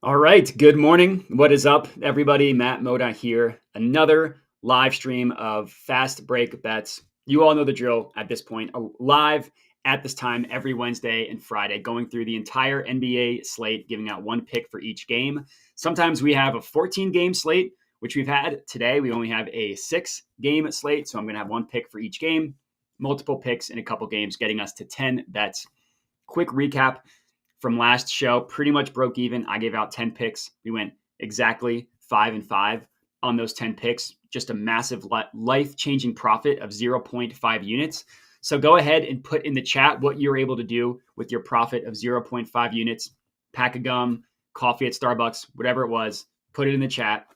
All right. Good morning. What is up, everybody? Matt Moda here. Another live stream of fast break bets. You all know the drill at this point. Live at this time every Wednesday and Friday, going through the entire NBA slate, giving out one pick for each game. Sometimes we have a 14-game slate, which we've had today. We only have a 6-game slate, so I'm going to have one pick for each game, multiple picks in a couple games, getting us to 10 bets. Quick recap from last show, pretty much broke even. I gave out 10 picks. We went exactly 5 and 5 on those 10 picks. Just a massive life-changing profit of 0.5 units. So go ahead and put in the chat what you're able to do with your profit of 0.5 units. Pack of gum, coffee at Starbucks, whatever it was, put it in the chat.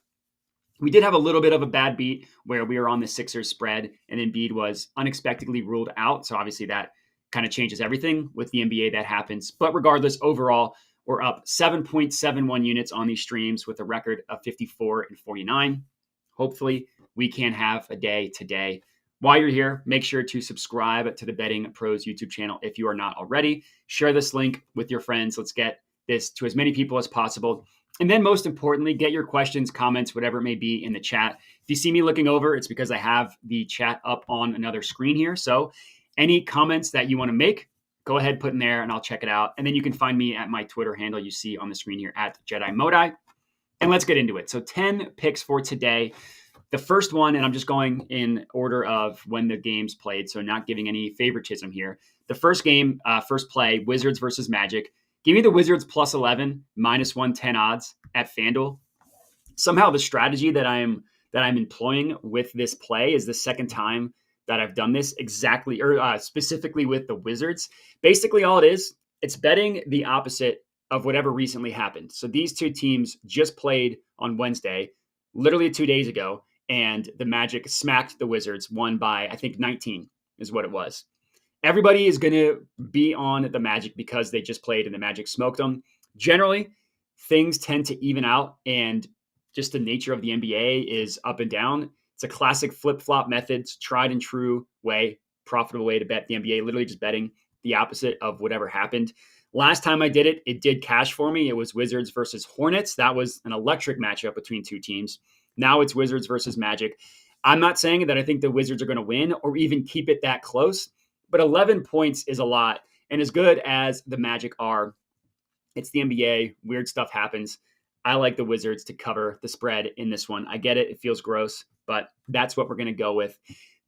We did have a little bit of a bad beat where we were on the Sixers spread and Embiid was unexpectedly ruled out. So obviously that kind of changes everything with the NBA. That happens. But regardless, overall, we're up 7.71 units on these streams with a record of 54 and 49. Hopefully, we can have a day today. While you're here, make sure to subscribe to the Betting Pros YouTube channel if you are not already. Share this link with your friends. Let's get this to as many people as possible. And then most importantly, get your questions, comments, whatever it may be in the chat. If you see me looking over, it's because I have the chat up on another screen here. So any comments that you want to make, go ahead, put in there, and I'll check it out. And then you can find me at my Twitter handle you see on the screen here at Jedi Modai. And let's get into it. So 10 picks for today. The first one, and I'm just going in order of when the games played, so not giving any favoritism here. The first game, first play, Wizards versus Magic. Give me the Wizards plus 11, minus 110 odds at FanDuel. Somehow the strategy that I'm employing with this play is the second time that I've done this exactly, or specifically with the Wizards. Basically all it is, it's betting the opposite of whatever recently happened. So these two teams just played on Wednesday, literally 2 days ago, and the Magic smacked the Wizards, won by, I think, 19 is what it was. Everybody is going to be on the Magic because they just played and the Magic smoked them. Generally, things tend to even out, and just the nature of the NBA is up and down. It's a classic flip-flop methods, tried and true way, profitable way to bet the NBA, literally just betting the opposite of whatever happened. Last time I did it, it did cash for me. It was Wizards versus Hornets. That was an electric matchup between two teams. Now it's Wizards versus Magic. I'm not saying that I think the Wizards are going to win or even keep it that close, but 11 points is a lot. And as good as the Magic are, it's the NBA. Weird stuff happens. I like the Wizards to cover the spread in this one. I get it. It feels gross, but that's what we're going to go with.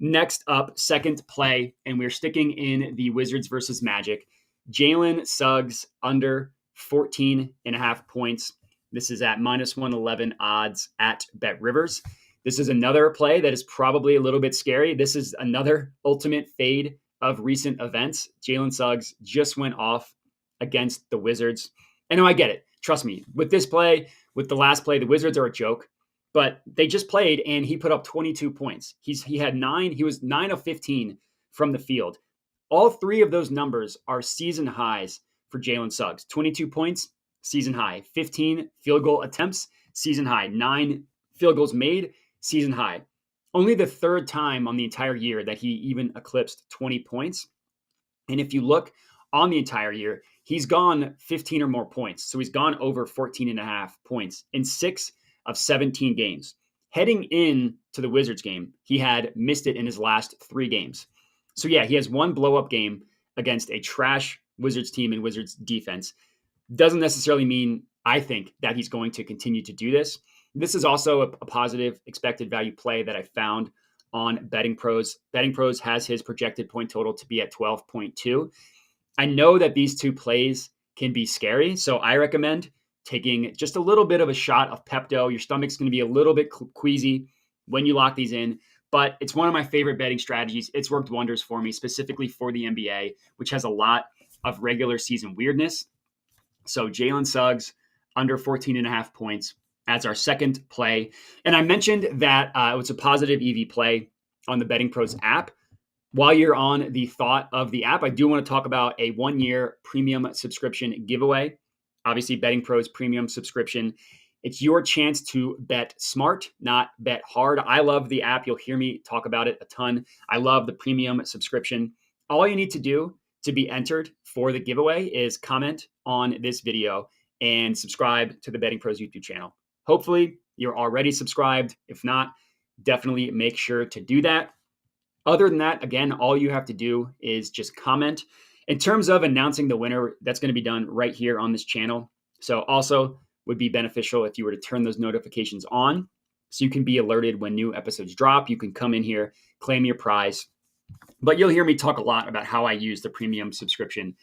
Next up, second play, and we're sticking in the Wizards versus Magic. Jalen Suggs under 14.5 points. This is at minus 111 odds at Bet Rivers. This is another play that is probably a little bit scary. This is another ultimate fade of recent events. Jalen Suggs just went off against the Wizards. And no, I get it. Trust me, with this play, with the last play, the Wizards are a joke, but they just played and he put up 22 points. He was 9 of 15 from the field. All three of those numbers are season highs for Jalen Suggs. 22 points, season high. 15 field goal attempts, season high. 9 field goals made, season high. Only the third time on the entire year that he even eclipsed 20 points. And if you look on the entire year, he's gone 15 or more points. So he's gone over 14.5 points in 6 of 17 games. Heading in to the Wizards game, he had missed it in his last 3 games. So yeah, he has one blow-up game against a trash Wizards team and Wizards defense. Doesn't necessarily mean, I think, that he's going to continue to do this. This is also a positive expected value play that I found on Betting Pros. Betting Pros has his projected point total to be at 12.2. I know that these two plays can be scary, so I recommend taking just a little bit of a shot of Pepto. Your stomach's going to be a little bit queasy when you lock these in, but it's one of my favorite betting strategies. It's worked wonders for me, specifically for the NBA, which has a lot of regular season weirdness. So Jalen Suggs under 14.5 points as our second play. And I mentioned that it was a positive EV play on the Betting Pros app. While you're on the thought of the app, I do want to talk about a 1-year premium subscription giveaway. Obviously, Betting Pros premium subscription. It's your chance to bet smart, not bet hard. I love the app. You'll hear me talk about it a ton. I love the premium subscription. All you need to do to be entered for the giveaway is comment on this video and subscribe to the Betting Pros YouTube channel. Hopefully, you're already subscribed. If not, definitely make sure to do that. Other than that, again, all you have to do is just comment. In terms of announcing the winner, that's going to be done right here on this channel. So also would be beneficial if you were to turn those notifications on so you can be alerted when new episodes drop. You can come in here, claim your prize. But you'll hear me talk a lot about how I use the premium subscription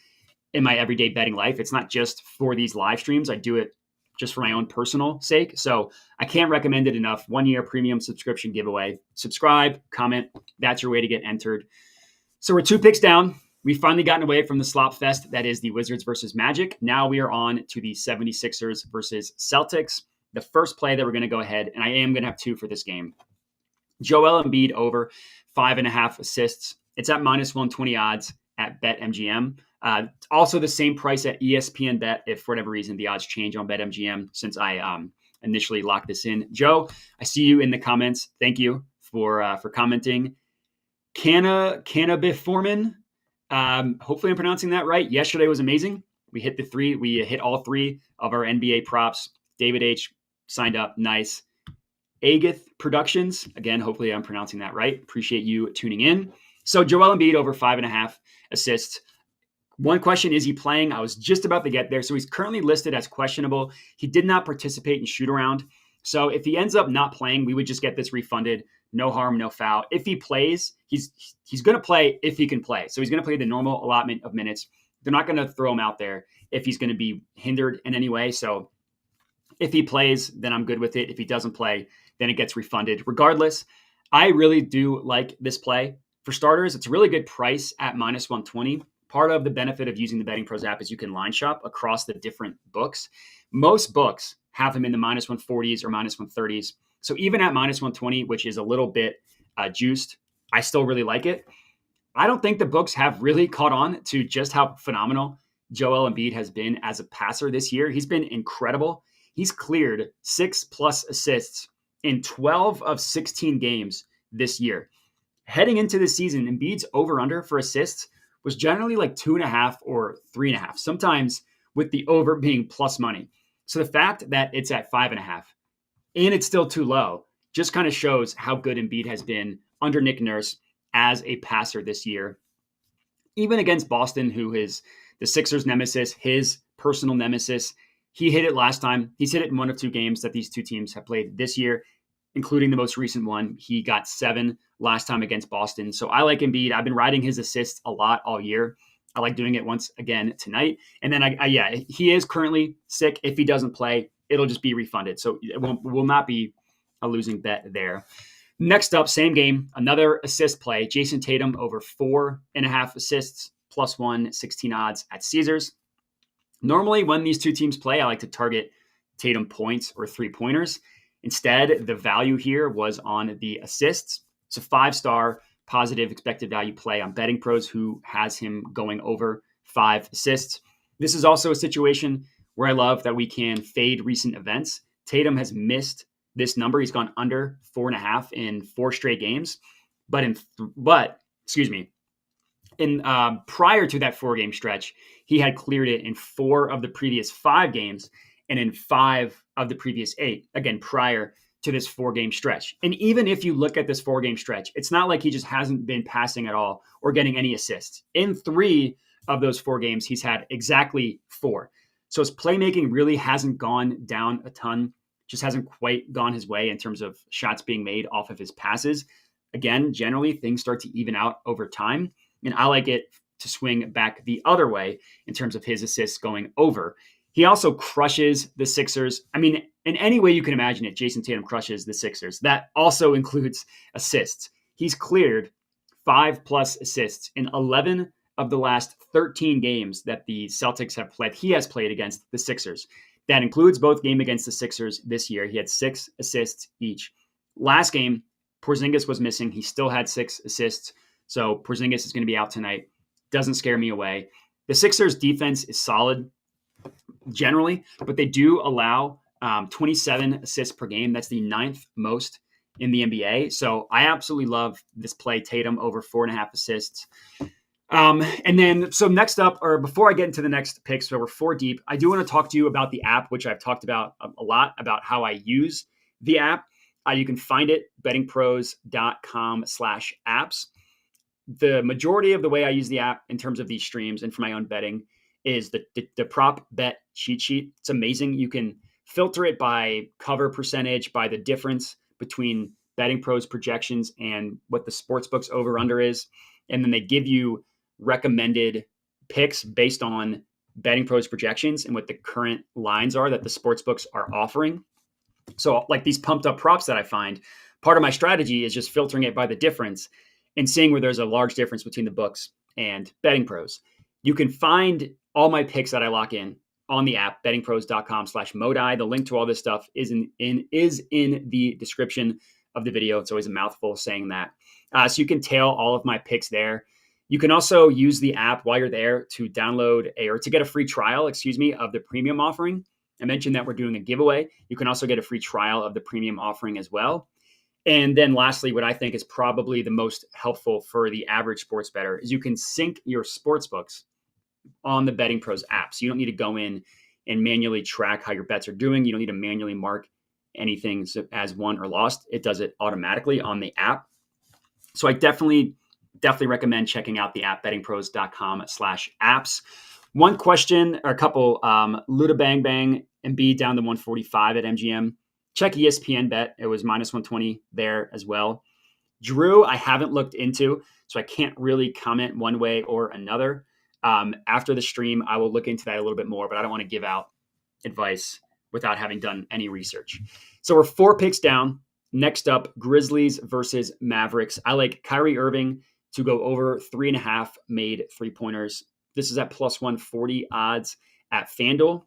in my everyday betting life. It's not just for these live streams. I do it just for my own personal sake. So I can't recommend it enough. 1 year premium subscription giveaway. Subscribe, comment. That's your way to get entered. So we're 2 picks down. We've finally gotten away from the slop fest that is the Wizards versus Magic. Now we are on to the 76ers versus Celtics. The first play that we're going to go ahead, and I am going to have 2 for this game. Joel Embiid over 5.5 assists. It's at -120 odds at BetMGM. Also the same price at ESPN Bet if for whatever reason the odds change on BetMGM since I initially locked this in. Joe, I see you in the comments. Thank you for commenting. Cannabiformin. Hopefully I'm pronouncing that right. Yesterday was amazing. We hit all 3 of our NBA props. David H. signed up. Nice. Agath Productions. Again, hopefully I'm pronouncing that right. Appreciate you tuning in. So Joel Embiid over 5.5 assists. One question, is he playing? I was just about to get there. So he's currently listed as questionable. He did not participate in shoot around. So if he ends up not playing, we would just get this refunded. No harm, no foul. If he plays, he's going to play if he can play. So he's going to play the normal allotment of minutes. They're not going to throw him out there if he's going to be hindered in any way. So if he plays, then I'm good with it. If he doesn't play, then it gets refunded. Regardless, I really do like this play. For starters, it's a really good price at -120. Part of the benefit of using the Betting Pros app is you can line shop across the different books. Most books have him in the -140s or -130s. So even at -120, which is a little bit juiced, I still really like it. I don't think the books have really caught on to just how phenomenal Joel Embiid has been as a passer this year. He's been incredible. He's cleared 6+ assists in 12 of 16 games this year. Heading into the season, Embiid's over-under for assists was generally like 2.5 or 3.5, sometimes with the over being plus money. So the fact that it's at 5.5 and it's still too low just kind of shows how good Embiid has been under Nick Nurse as a passer this year. Even against Boston, who is the Sixers' nemesis, his personal nemesis, he hit it last time. He's hit it in 1 of 2 games that these 2 teams have played this year, including the most recent one. He got 7 last time against Boston. So I like Embiid. I've been riding his assists a lot all year. I like doing it once again tonight. And then, he is currently sick. If he doesn't play, it'll just be refunded. So it will not be a losing bet there. Next up, same game, another assist play. Jayson Tatum over 4.5 assists, +116 odds at Caesars. Normally, when these 2 teams play, I like to target Tatum points or 3-pointers. Instead, the value here was on the assists. It's a 5-star positive expected value play on Betting Pros, who has him going over 5 assists. This is also a situation where I love that we can fade recent events. Tatum has missed this number. He's gone under 4.5 in 4 straight games. But prior to that 4-game stretch, he had cleared it in 4 of the previous 5 games and in 5 of the previous 8, again, prior to this 4-game stretch. And even if you look at this 4-game stretch, it's not like he just hasn't been passing at all or getting any assists. In 3 of those 4 games, he's had exactly 4. So his playmaking really hasn't gone down a ton, just hasn't quite gone his way in terms of shots being made off of his passes. Again, generally, things start to even out over time. And I like it to swing back the other way in terms of his assists going over. He also crushes the Sixers. I mean, in any way you can imagine it, Jayson Tatum crushes the Sixers. That also includes assists. He's cleared 5+ assists in 11 of the last 13 games that the Celtics have played. He has played against the Sixers. That includes both games against the Sixers this year. He had 6 assists each. Last game, Porzingis was missing. He still had 6 assists. So Porzingis is going to be out tonight. Doesn't scare me away. The Sixers defense is solid generally, but they do allow 27 assists per game. That's the 9th most in the NBA. So I absolutely love this play, Tatum over 4.5 assists. And then, so next up, or before I get into the next pick, so we're 4 deep, I do want to talk to you about the app, which I've talked about a lot, about how I use the app. You can find it, bettingpros.com/apps. The majority of the way I use the app in terms of these streams and for my own betting is the prop bet cheat sheet. It's amazing. You can filter it by cover percentage, by the difference between betting pros projections and what the sportsbook's over under is. And then they give you recommended picks based on betting pros projections and what the current lines are that the sportsbooks are offering. So like these pumped up props that I find, part of my strategy is just filtering it by the difference and seeing where there's a large difference between the books and betting pros. You can find all my picks that I lock in on the app, bettingpros.com/modi. The link to all this stuff is in the description of the video. It's always a mouthful saying that. So you can tail all of my picks there. You can also use the app while you're there to download or to get a free trial, of the premium offering. I mentioned that we're doing a giveaway. You can also get a free trial of the premium offering as well. And then lastly, what I think is probably the most helpful for the average sports bettor is you can sync your sports books on the Betting Pros app. So you don't need to go in and manually track how your bets are doing. You don't need to manually mark anything as won or lost. It does it automatically on the app. So I definitely recommend checking out the app, bettingpros.com/apps. One question or a couple, Luda Bang Bang, Embiid down to 145 at MGM. Check ESPN bet. It was minus 120 there as well. Drew, I haven't looked into, so I can't really comment one way or another. After the stream, I will look into that a little bit more, but I don't want to give out advice without having done any research. So we're 4 picks down. Next up, Grizzlies versus Mavericks. I like Kyrie Irving to go over 3.5 made 3-pointers. This is at plus 140 odds at FanDuel.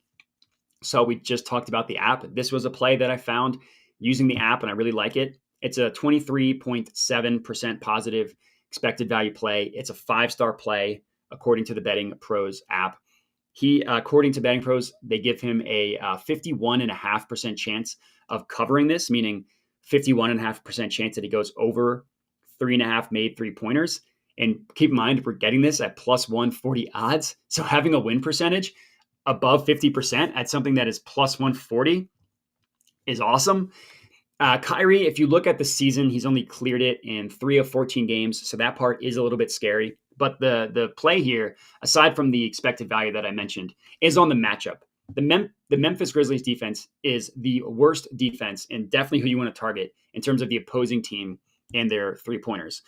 So we just talked about the app. This was a play that I found using the app, and I really like it. It's a 23.7% positive expected value play. It's a 5-star play according to the Betting Pros app. According to Betting Pros, they give him a 51.5% chance of covering this, meaning 51.5% chance that he goes over 3.5 made 3-pointers. And keep in mind, we're getting this at plus 140 odds. So having a win percentage above 50% at something that is plus 140 is awesome. Kyrie, if you look at the season, he's only cleared it in 3 of 14 games. So that part is a little bit scary. But the play here, aside from the expected value that I mentioned, is on the matchup. The Memphis Grizzlies defense is the worst defense and definitely who you want to target in terms of the opposing team and their 3-pointers.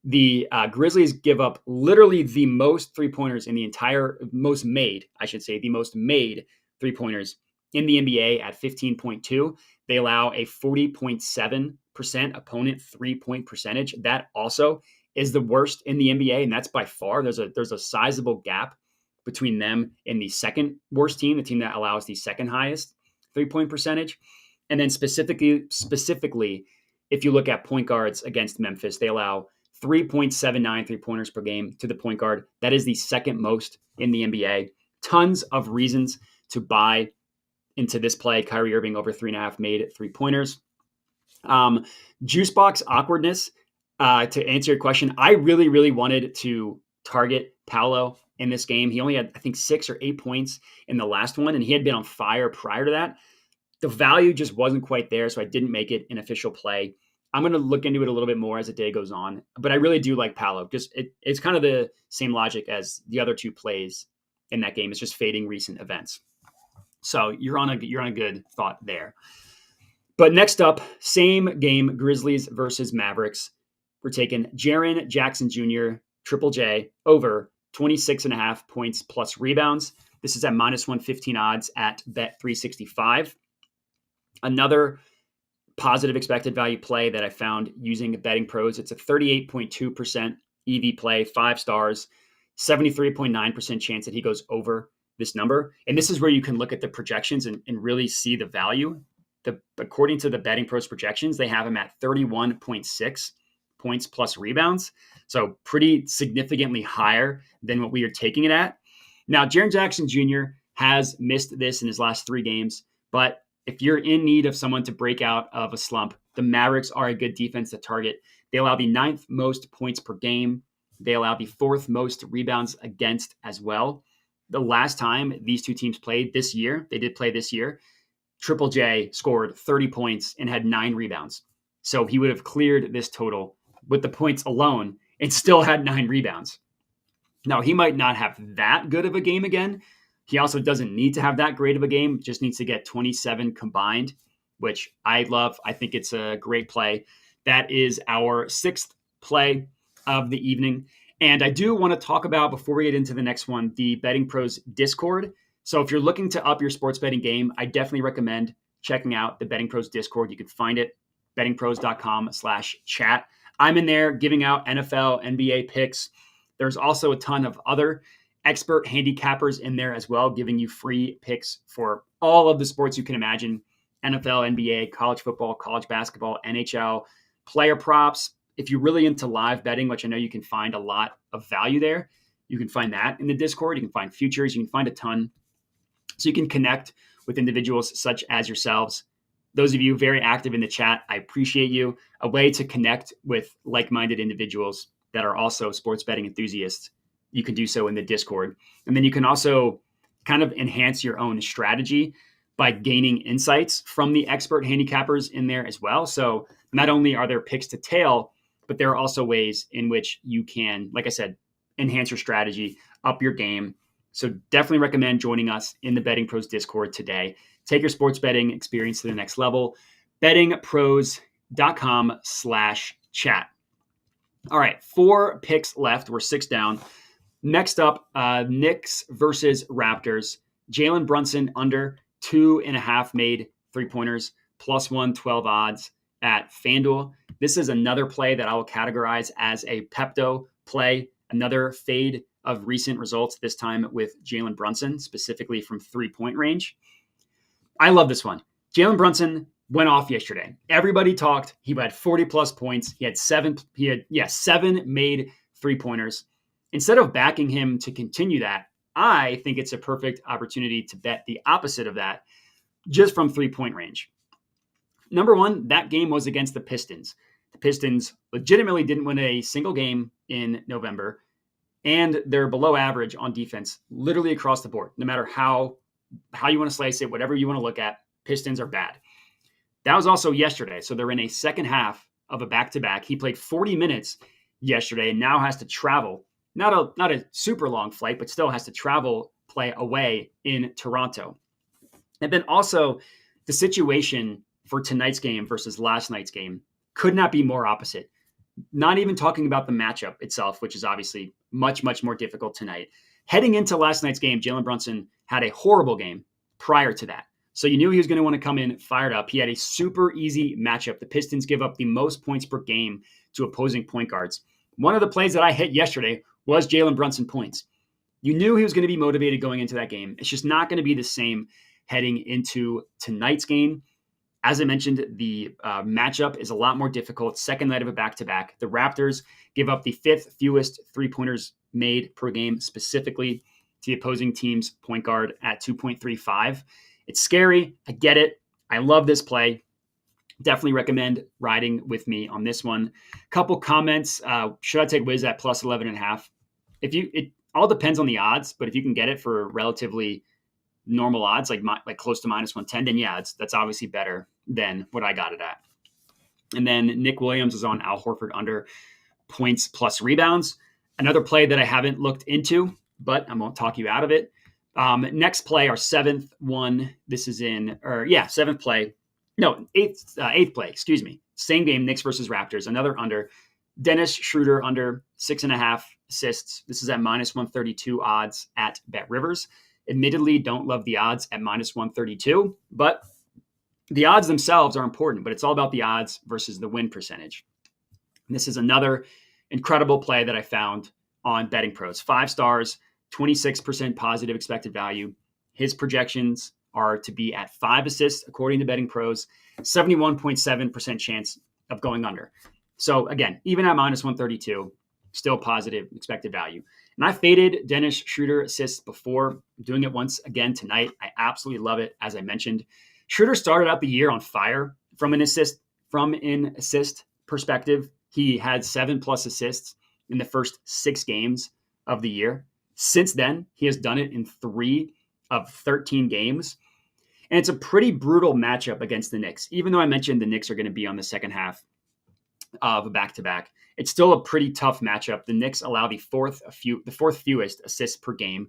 The Grizzlies give up literally the most 3-pointers in the entire, the most made 3-pointers in the NBA at 15.2. They allow a 40.7% opponent 3-point percentage. That also is the worst in the NBA, and that's by far. There's a sizable gap between them and the second worst team, the team that allows the second highest 3-point percentage. And then specifically, if you look at point guards against Memphis, they allow 3.79 3-pointers per game to the point guard. That is the second most in the NBA. Tons of reasons to buy into this play. Kyrie Irving over 3.5 made 3-pointers. Juice box awkwardness. To answer your question, I really, really wanted to target Paolo in this game. He only had, I think, 6 or 8 points in the last one, and he had been on fire prior to that. The value just wasn't quite there, so I didn't make it an official play. I'm going to look into it a little bit more as the day goes on, but I really do like Paolo. Just it's kind of the same logic as the other 2 plays in that game. It's just fading recent events. So you're on a good thought there. But next up, same game, Grizzlies versus Mavericks. We're taking Jaren Jackson Jr., Triple J, over 26.5 points plus rebounds. This is at minus 115 odds at Bet365. Another positive expected value play that I found using Betting Pros. It's a 38.2% EV play, 5 stars, 73.9% chance that he goes over this number. And this is where you can look at the projections and really see the value. According to the Betting Pros projections, they have him at 31.6 points plus rebounds. So pretty significantly higher than what we are taking it at. Now, Jaren Jackson Jr. has missed this in his last 3 games, but if you're in need of someone to break out of a slump, the Mavericks are a good defense to target. They allow the 9th most points per game They allow the fourth most rebounds against as well. The last time these two teams played this year, they did play this year, Triple J scored 30 points and had 9 rebounds. So he would have cleared this total with the points alone and still had 9 rebounds. Now, he might not have that good of a game again. He also doesn't need to have that great of a game, just needs to get 27 combined, which I love. I think it's a great play. That is our 6th play of the evening. And I do want to talk about, before we get into the next one, the Betting Pros Discord. So if you're looking to up your sports betting game, I definitely recommend checking out the Betting Pros Discord. You can find it, bettingpros.com/chat. I'm in there giving out NFL, NBA picks. There's also a ton of other expert handicappers in there as well, giving you free picks for all of the sports you can imagine: NFL, NBA, college football, college basketball, NHL, player props. If you're really into live betting, which I know you can find a lot of value there, you can find that in the Discord. You can find futures. You can find a ton. So you can connect with individuals such as yourselves. Those of you very active in the chat, I appreciate you. A way to connect with like-minded individuals that are also sports betting enthusiasts. You can do so in the Discord. And then you can also kind of enhance your own strategy by gaining insights from the expert handicappers in there as well. So not only are there picks to tail, but there are also ways in which you can, like I said, enhance your strategy, up your game. So definitely recommend joining us in the Betting Pros Discord today. Take your sports betting experience to the next level. bettingpros.com/chat. All right, 4 picks left. We're 6 down. Next up, Knicks versus Raptors. Jalen Brunson under 2.5 made 3-pointers, +112 odds at FanDuel. This is another play that I will categorize as a Pepto play, another fade of recent results, this time with Jalen Brunson, specifically from 3-point range. I love this one. Jalen Brunson went off yesterday. Everybody talked. He had 40 plus points. He had 7 made 3-pointers. Instead of backing him to continue that, I think it's a perfect opportunity to bet the opposite of that, just from 3-point range. Number one, that game was against the Pistons. The Pistons legitimately didn't win a single game in November, and they're below average on defense, literally across the board. No matter how you want to slice it, whatever you want to look at, Pistons are bad. That was also yesterday, so they're in a second half of a back-to-back. He played 40 minutes yesterday and now has to travel. Not a super long flight, but still has to travel, play away in Toronto. And then also the situation for tonight's game versus last night's game could not be more opposite. Not even talking about the matchup itself, which is obviously much, much more difficult tonight. Heading into last night's game, Jalen Brunson had a horrible game prior to that. So you knew he was going to want to come in fired up. He had a super easy matchup. The Pistons give up the most points per game to opposing point guards. One of the plays that I hit yesterday was Jalen Brunson points. You knew he was going to be motivated going into that game. It's just not going to be the same heading into tonight's game. As I mentioned, the matchup is a lot more difficult. Second night of a back-to-back. The Raptors give up the 5th fewest 3-pointers made per game, specifically to the opposing team's point guard at 2.35. It's scary. I get it. I love this play. Definitely recommend riding with me on this one. Couple comments. Should I take Wiz at +11.5? It all depends on the odds, but if you can get it for relatively normal odds, like close to -110, then yeah, that's obviously better than what I got it at. And then Nick Williams is on Al Horford under points plus rebounds. Another play that I haven't looked into, but I won't talk you out of it. Next play, our 7th one. This is seventh play. No, eighth play, excuse me. Same game, Knicks versus Raptors, another under. Dennis Schroder under 6.5 assists. This is at -132 odds at BetRivers. Admittedly, don't love the odds at -132, but the odds themselves are important, but it's all about the odds versus the win percentage. And this is another incredible play that I found on Betting Pros. 5 stars, 26% positive expected value. His projections are to be at 5 assists, according to Betting Pros, 71.7% chance of going under. So again, even at -132, still positive expected value. And I faded Dennis Schroder assists before. I'm doing it once again tonight. I absolutely love it, as I mentioned. Schroder started out the year on fire from an assist perspective. He had 7+ assists in the first 6 games of the year. Since then, he has done it in 3 of 13 games. And it's a pretty brutal matchup against the Knicks. Even though I mentioned the Knicks are going to be on the second half of a back-to-back, it's still a pretty tough matchup. The Knicks allow the fourth fewest assists per game.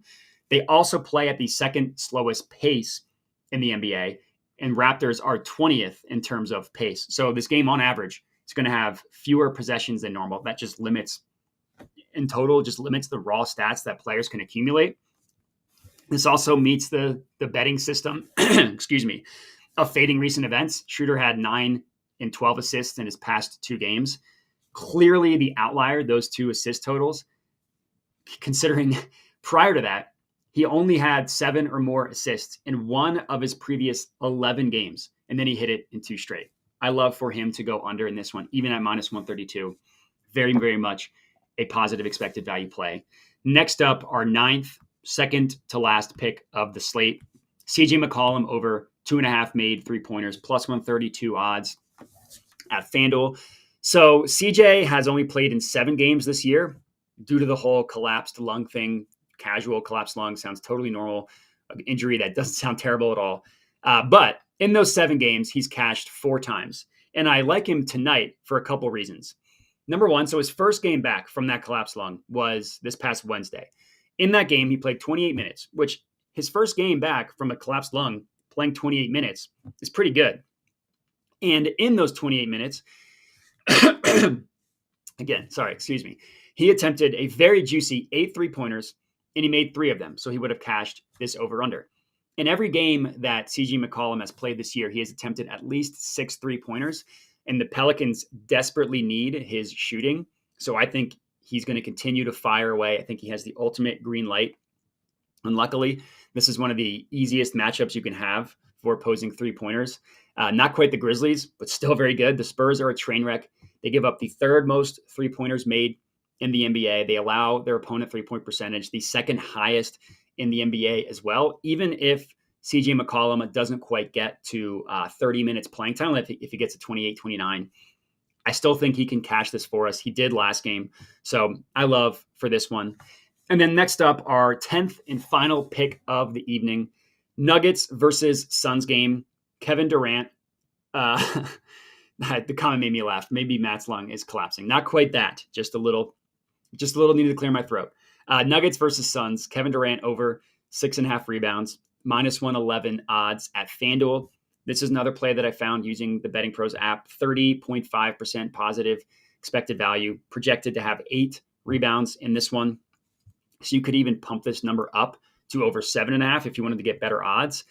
They also play at the second slowest pace in the NBA, and Raptors are 20th in terms of pace. So this game on average is going to have fewer possessions than normal. That just limits the raw stats that players can accumulate. This also meets the betting system, excuse me, of fading recent events. Schroder had 9 and 12 assists in his past 2 games. Clearly the outlier, those 2 assist totals, considering prior to that, he only had 7 or more assists in 1 of his previous 11 games, and then he hit it in 2 straight. I love for him to go under in this one, even at minus 132. Very, very much a positive expected value play. Next up, our 9th, second to last pick of the slate, CJ McCollum over 2.5 made 3-pointers, plus 132 odds at FanDuel. So CJ has only played in 7 games this year due to the whole collapsed lung thing. Casual collapsed lung sounds totally normal. An injury that doesn't sound terrible at all. But in those 7 games, he's cashed 4 times. And I like him tonight for a couple reasons. Number one, so his first game back from that collapsed lung was this past Wednesday. In that game, he played 28 minutes, which his first game back from a collapsed lung, playing 28 minutes, is pretty good. And in those 28 minutes, he attempted a very juicy 8 3-pointers, and he made 3 of them. So he would have cashed this over-under. In every game that CJ McCollum has played this year, he has attempted at least 6 3-pointers, and the Pelicans desperately need his shooting. So I think he's going to continue to fire away. I think he has the ultimate green light. And luckily, this is one of the easiest matchups you can have for opposing 3-pointers. Not quite the Grizzlies, but still very good. The Spurs are a train wreck. They give up the 3rd most 3-pointers made in the NBA. They allow their opponent 3-point percentage, the 2nd highest in the NBA as well. Even if CJ McCollum doesn't quite get to 30 minutes playing time, if he gets to 28, 29, I still think he can cash this for us. He did last game. So I love for this one. And then next up, our 10th and final pick of the evening, Nuggets versus Suns game. Kevin Durant. The comment made me laugh. Maybe Matt's lung is collapsing. Not quite that. Just a little needed to clear my throat. Nuggets versus Suns. Kevin Durant over 6.5 rebounds, minus 111 odds at FanDuel. This is another play that I found using the Betting Pros app. 30.5% positive expected value, projected to have 8 rebounds in this one. So you could even pump this number up to over 7.5 if you wanted to get better odds.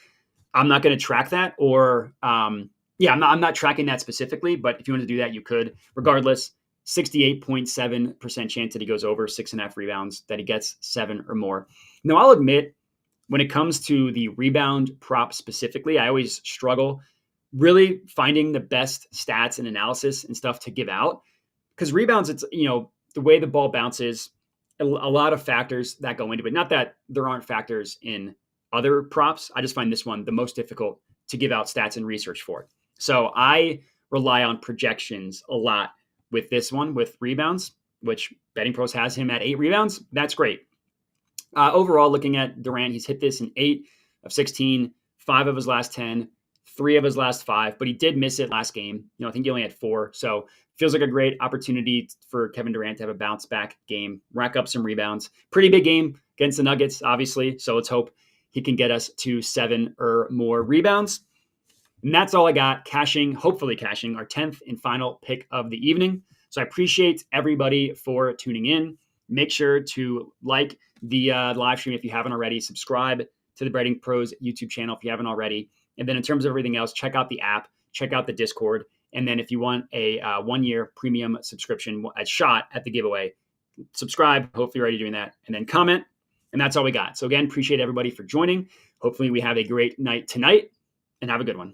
I'm not going to track that, or I'm not tracking that specifically, but if you want to do that, you could. Regardless, 68.7% chance that he goes over 6.5 rebounds, that he gets 7 or more. Now, I'll admit, when it comes to the rebound prop specifically, I always struggle really finding the best stats and analysis and stuff to give out, because rebounds, it's, the way the ball bounces, a lot of factors that go into it. Not that there aren't factors in other props. I just find this one the most difficult to give out stats and research for. So I rely on projections a lot with this one, with rebounds, which Betting Pros has him at 8 rebounds. That's great. Overall, looking at Durant, he's hit this in 8 of 16, 5 of his last 10, 3 of his last 5, but he did miss it last game. I think he only had 4. So feels like a great opportunity for Kevin Durant to have a bounce back game, rack up some rebounds. Pretty big game against the Nuggets, obviously. So let's hope he can get us to 7 or more rebounds. And that's all I got. Hopefully cashing our 10th and final pick of the evening. So I appreciate everybody for tuning in. Make sure to like the live stream if you haven't already. Subscribe to the Betting Pros YouTube channel if you haven't already. And then in terms of everything else, check out the app, check out the Discord. And then if you want a 1-year premium subscription, a shot at the giveaway, subscribe. Hopefully you're already doing that. And then comment. And that's all we got. So again, appreciate everybody for joining. Hopefully we have a great night tonight, and have a good one.